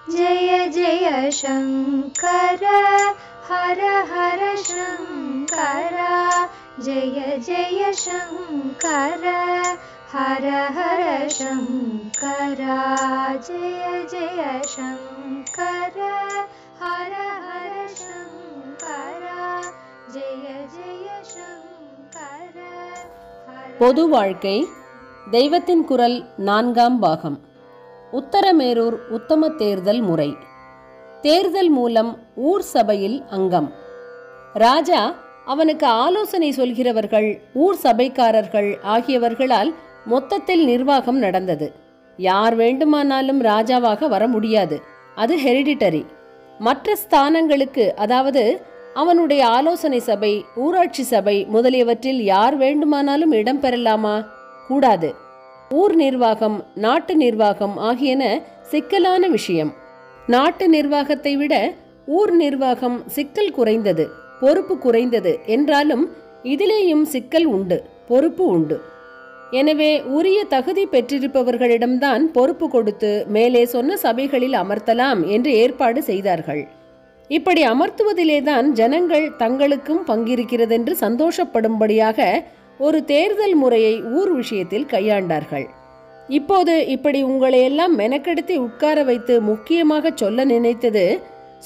जय जय शङ्कर हर हर शङ्कर जय जय शङ्कर हर हर शङ्कर जय जय शङ्कर हर हर शङ्कर जय जय शङ्कर. பொது வாழ்க்கை தெய்வத்தின் குரல் 4ஆம் பாகம். உத்தரமேரூர் உத்தம தேர்தல் முறை. தேர்தல் மூலம் ஊர் சபையில் அங்கம். ராஜா அவனுக்கு ஆலோசனை சொல்கிறவர்கள், ஊர் சபைக்காரர்கள் ஆகியவர்களால் மொத்தத்தில் நிர்வாகம் நடந்தது. யார் வேண்டுமானாலும் ராஜாவாக வர முடியாது, அது ஹெரிடிட்டரி. மற்ற ஸ்தானங்களுக்கு, அதாவது அவனுடைய ஆலோசனை சபை, ஊராட்சி சபை முதலியவற்றில் யார் வேண்டுமானாலும் இடம் பெறலாமா? கூடாது. ஊர் நிர்வாகம், நாட்டு நிர்வாகம் ஆகியன சிக்கலான விஷயம். நாட்டு நிர்வாகத்தை விட ஊர் நிர்வாகம் சிக்கல் குறைந்தது, பொறுப்பு குறைந்தது. என்றாலும் இதிலேயும் சிக்கல் உண்டு, பொறுப்பு உண்டு. எனவே உரிய தகுதி பெற்றிருப்பவர்களிடம்தான் பொறுப்பு கொடுத்து மேலே சொன்ன சபைகளில் அமர்த்தலாம் என்று ஏற்பாடு செய்தார்கள். இப்படி அமர்த்துவதிலேதான் ஜனங்கள் தங்களுக்கும் பங்கிருக்கிறதென்று சந்தோஷப்படும்படியாக ஒரு தேர்தல் முறையை ஊர் விஷயத்தில் கையாண்டார்கள். இப்போது இப்படி உங்களையெல்லாம் மெனக்கெடுத்து உட்கார வைத்து முக்கியமாக சொல்ல நினைத்தது,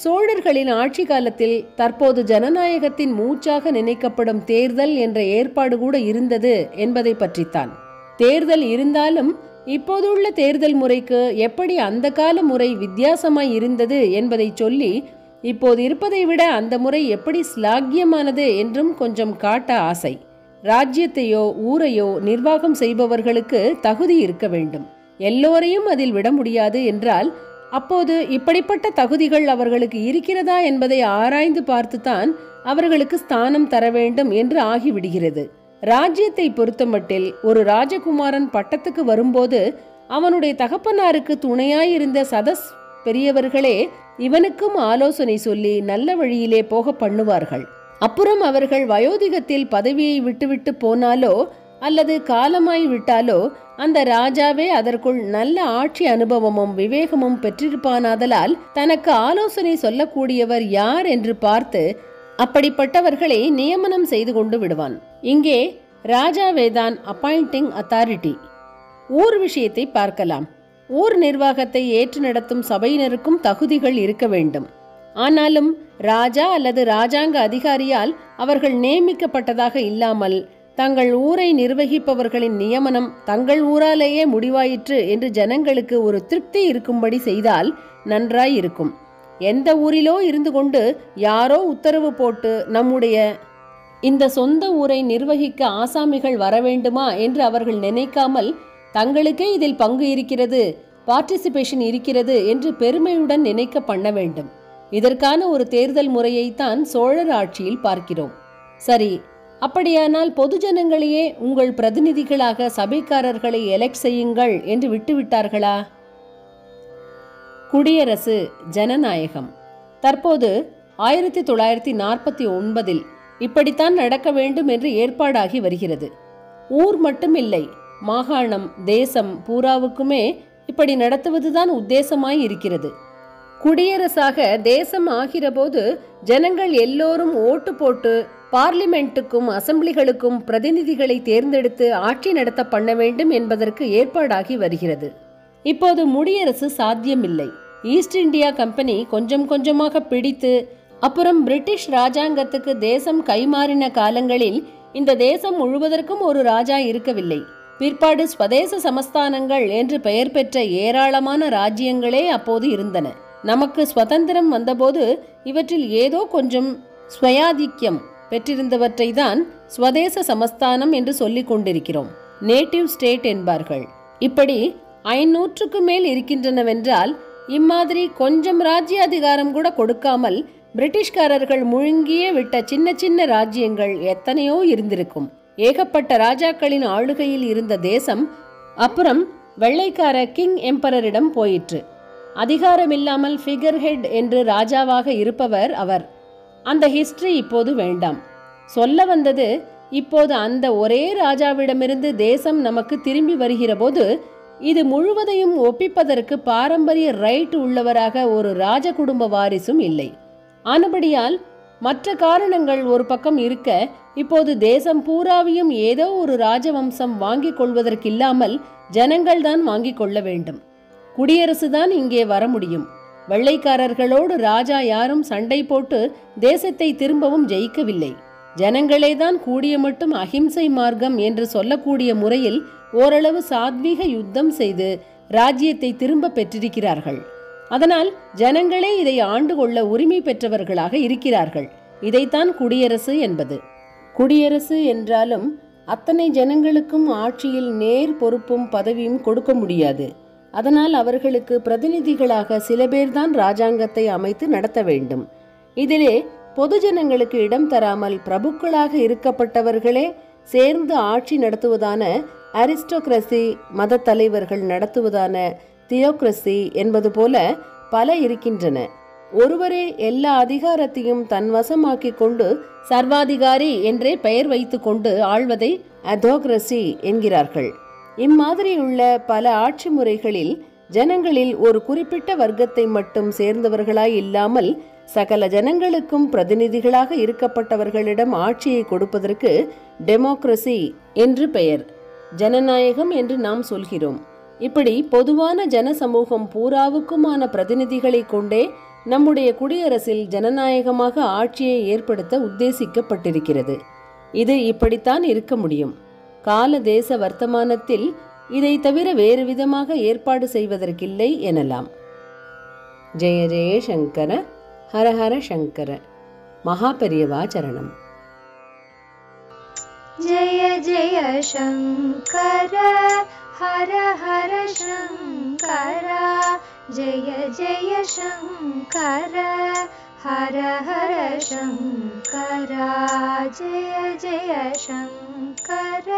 சோழர்களின் ஆட்சி காலத்தில் தற்போது ஜனநாயகத்தின் மூச்சாக நினைக்கப்படும் தேர்தல் என்ற ஏற்பாடு கூட இருந்தது என்பதை பற்றித்தான். தேர்தல் இருந்தாலும் இப்போதுள்ள தேர்தல் முறைக்கு எப்படி அந்த கால முறை வித்தியாசமாய் இருந்தது என்பதை சொல்லி, இப்போது இருப்பதை விட அந்த முறை எப்படி ஸ்லாக்கியமானது என்றும் கொஞ்சம் காட்ட ஆசை. ராஜ்யத்தையோ ஊரையோ நிர்வாகம் செய்பவர்களுக்கு தகுதி இருக்க வேண்டும். எல்லோரையும் அதில் விட முடியாது என்றால் அப்போது இப்படிப்பட்ட தகுதிகள் அவர்களுக்கு இருக்கிறதா என்பதை ஆராய்ந்து பார்த்துத்தான் அவர்களுக்கு ஸ்தானம் தர வேண்டும் என்று ஆகிவிடுகிறது. ராஜ்யத்தை பொறுத்தமட்டில் ஒரு ராஜகுமாரன் பட்டத்துக்கு வரும்போது அவனுடைய தகப்பனாருக்கு துணையாயிருந்த சதஸ் பெரியவர்களே இவனுக்கும் ஆலோசனை சொல்லி நல்ல வழியிலே போக பண்ணுவார்கள். அப்புறம் அவர்கள் வயோதிகத்தில் பதவியை விட்டுவிட்டு போனாலோ அல்லது காலமாய் விட்டாலோ அந்த ராஜாவே அதற்குள் நல்ல ஆட்சி அனுபவமும் விவேகமும் பெற்றிருப்பானாதலால் தனக்கு ஆலோசனை சொல்லக்கூடியவர் யார் என்று பார்த்து அப்படிப்பட்டவர்களை நியமனம் செய்து கொண்டு விடுவான். இங்கே ராஜாவேதான் அப்பாயிண்டிங் அத்தாரிட்டி. ஊர் விஷயத்தை பார்க்கலாம். ஊர் நிர்வாகத்தை ஏற்று நடத்தும் சபையினருக்கும் தகுதிகள் இருக்க வேண்டும். ஆனாலும் ராஜா அல்லது ராஜாங்க அதிகாரியால் அவர்கள் நியமிக்கப்பட்டதாக இல்லாமல் தங்கள் ஊரை நிர்வகிப்பவர்களின் நியமனம் தங்கள் ஊராலேயே முடிவாயிற்று என்று ஜனங்களுக்கு ஒரு திருப்தி இருக்கும்படி செய்தால் நன்றாய் இருக்கும். எந்த ஊரிலோ இருந்து கொண்டு யாரோ உத்தரவு போட்டு நம்முடைய இந்த சொந்த ஊரை நிர்வகிக்க ஆசாமிகள் வர வேண்டுமா என்று அவர்கள் நினைக்காமல் தங்களுக்கே இதில் பங்கு இருக்கிறது, பார்ட்டிசிபேஷன் இருக்கிறது என்று பெருமையுடன் நினைக்க பண்ண வேண்டும். இதற்கான ஒரு தேர்தல் முறையைத்தான் சோழர் ஆட்சியில் பார்க்கிறோம். சரி, அப்படியானால் பொதுஜனங்களையே உங்கள் பிரதிநிதிகளாக சபைக்காரர்களை எலெக்ட் செய்யுங்கள் என்று விட்டுவிட்டார்களா? குடியரசு, ஜனநாயகம். தற்போது 1949 இப்படித்தான் நடக்க வேண்டும் என்று ஏற்பாடாகி வருகிறது. ஊர் மட்டுமில்லை, மாகாணம், தேசம் பூராவுக்குமே இப்படி நடத்துவதுதான் உத்தேசமாய் இருக்கிறது. குடியரசாக தேசம் ஆகிற போது ஜனங்கள் எல்லோரும் ஓட்டு போட்டு பார்லிமெண்ட்டுக்கும் அசம்பிளிகளுக்கும் பிரதிநிதிகளை தேர்ந்தெடுத்து ஆட்சி நடத்த பண்ண வேண்டும் என்பதற்கு ஏற்பாடாகி வருகிறது. இப்போது முடியரசு சாத்தியமில்லை. ஈஸ்ட் இந்தியா கம்பெனி கொஞ்சம் கொஞ்சமாக பிடித்து அப்புறம் பிரிட்டிஷ் ராஜாங்கத்துக்கு தேசம் கைமாறின காலங்களில் இந்த தேசம் முழுவதற்கும் ஒரு ராஜா இருக்கவில்லை. பிற்பாடு ஸ்வதேச சமஸ்தானங்கள் என்று பெயர் பெற்ற ஏராளமான ராஜ்யங்களே அப்போது இருந்தன. நமக்கு சுதந்திரம் வந்தபோது இவற்றில் ஏதோ கொஞ்சம் ஸ்வயாதிக்கியம் பெற்றிருந்தவற்றை தான் ஸ்வதேச சமஸ்தானம் என்று சொல்லிக் கொண்டிருக்கிறோம். நேட்டிவ் ஸ்டேட் என்பார்கள். இப்படி 500க்கு மேல் இருக்கின்றனவென்றால் இம்மாதிரி கொஞ்சம் ராஜ்யாதிகாரம் கூட கொடுக்காமல் பிரிட்டிஷ்காரர்கள் முழுங்கியே விட்ட சின்ன சின்ன ராஜ்யங்கள் எத்தனையோ இருந்திருக்கும். ஏகப்பட்ட ராஜாக்களின் ஆளுகையில் இருந்த தேசம் அப்புறம் வெள்ளைக்கார கிங் எம்பரரிடம் போயிற்று. அதிகாரமில்லாமல் ஃபிகர் ஹெட் என்று ராஜாவாக இருப்பவர் அவர். அந்த ஹிஸ்டரி இப்போது வேண்டாம். சொல்ல வந்தது, இப்போது அந்த ஒரே ராஜாவிடமிருந்து தேசம் நமக்கு திரும்பி வருகிற போது இது முழுவதையும் ஒப்பிப்பதற்கு பாரம்பரிய ரைட் உள்ளவராக ஒரு ராஜ குடும்ப வாரிசும் இல்லை. ஆனபடியால் மற்ற காரணங்கள் ஒரு பக்கம் இருக்க, இப்போது தேசம் பூராவையும் ஏதோ ஒரு ராஜவம்சம் வாங்கிக் கொள்வதற்கில்லாமல் ஜனங்கள் தான் வாங்கிக் கொள்ள வேண்டும். குடியரசுதான் இங்கே வர முடியும். வெள்ளைக்காரர்களோடு ராஜா யாரும் சண்டை போட்டு தேசத்தை திரும்பவும் ஜெயிக்கவில்லை. ஜனங்களேதான் கூடிய மட்டும் அஹிம்சை மார்க்கம் என்று சொல்லக்கூடிய முறையில் ஓரளவு சாத்வீக யுத்தம் செய்து ராஜ்யத்தை திரும்ப பெற்றிருக்கிறார்கள். அதனால் ஜனங்களே இதை ஆண்டு கொள்ள உரிமை பெற்றவர்களாக இருக்கிறார்கள். இதைத்தான் குடியரசு என்பது. குடியரசு என்றாலும் அத்தனை ஜனங்களுக்கும் ஆட்சியில் நேர் பொறுப்பும் பதவியும் கொடுக்க முடியாது. அதனால் அவர்களுக்கு பிரதிநிதிகளாக சில பேர்தான் ராஜாங்கத்தை அமைத்து நடத்த வேண்டும். இதிலே பொதுஜனங்களுக்கு இடம் தராமல் பிரபுக்களாக இருக்கப்பட்டவர்களே சேர்ந்து ஆட்சி நடத்துவதான அரிஸ்டோக்ரசி, மத தலைவர்கள் நடத்துவதான தியோக்ரசி என்பது போல பல இருக்கின்றன. ஒருவரே எல்லா அதிகாரத்தையும் தன் வசமாக்கிக் கொண்டு சர்வாதிகாரி என்றே பெயர் வைத்து கொண்டு ஆள்வதை அதோக்ரசி என்கிறார்கள். இம்மாதிரியுள்ள பல ஆட்சி முறைகளில் ஜனங்களில் ஒரு குறிப்பிட்ட வர்க்கத்தை மட்டும் சேர்ந்தவர்களாய் இல்லாமல் சகல ஜனங்களுக்கும் பிரதிநிதிகளாக இருக்கப்பட்டவர்களிடம் ஆட்சியை கொடுப்பதற்கு டெமோக்ரசி என்று பெயர். ஜனநாயகம் என்று நாம் சொல்கிறோம். இப்படி பொதுவான ஜன சமூகம் பூராவுக்குமான பிரதிநிதிகளை கொண்டே நம்முடைய குடியரசில் ஜனநாயகமாக ஆட்சியை ஏற்படுத்த உத்தேசிக்கப்பட்டிருக்கிறது. இது இப்படித்தான் இருக்க முடியும். கால தேச வர்த்தமானத்தில் இதை தவிர வேறு விதமாக ஏற்பாடு செய்வதற்கில்லை எனலாம். ஜெய ஜெய சங்கர, ஹர ஹர சங்கர. மகாபெரியவா சரணம். जय जय शङ्कर, हर हर शङ्कर. जय जय शङ्कर, हर हर शङ्कर. जय जय शङ्कर,